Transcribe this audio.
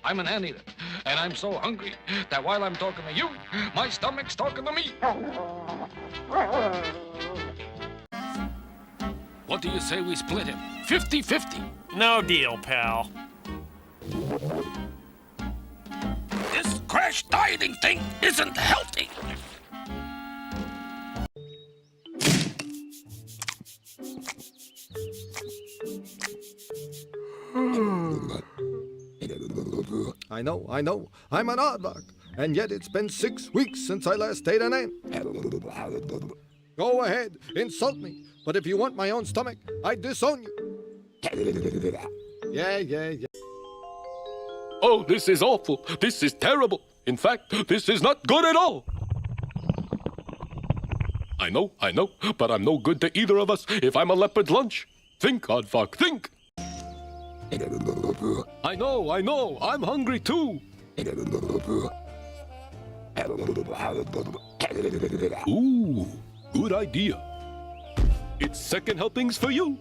I'm an anteater, and I'm so hungry that while I'm talking to you, my stomach's talking to me. What do you say we split him? 50-50. No deal, pal. This crash dieting thing isn't healthy. I know. I'm an aardvark, and yet it's been 6 weeks since I last ate an ant. Go ahead, insult me, but if you want my own stomach, I disown you. Yeah. Oh, this is awful. This is terrible. In fact, this is not good at all. I know, but I'm no good to either of us if I'm a leopard lunch. Think, Aardvark, think. I know, I'm hungry too. Ooh, good idea. It's second helpings for you.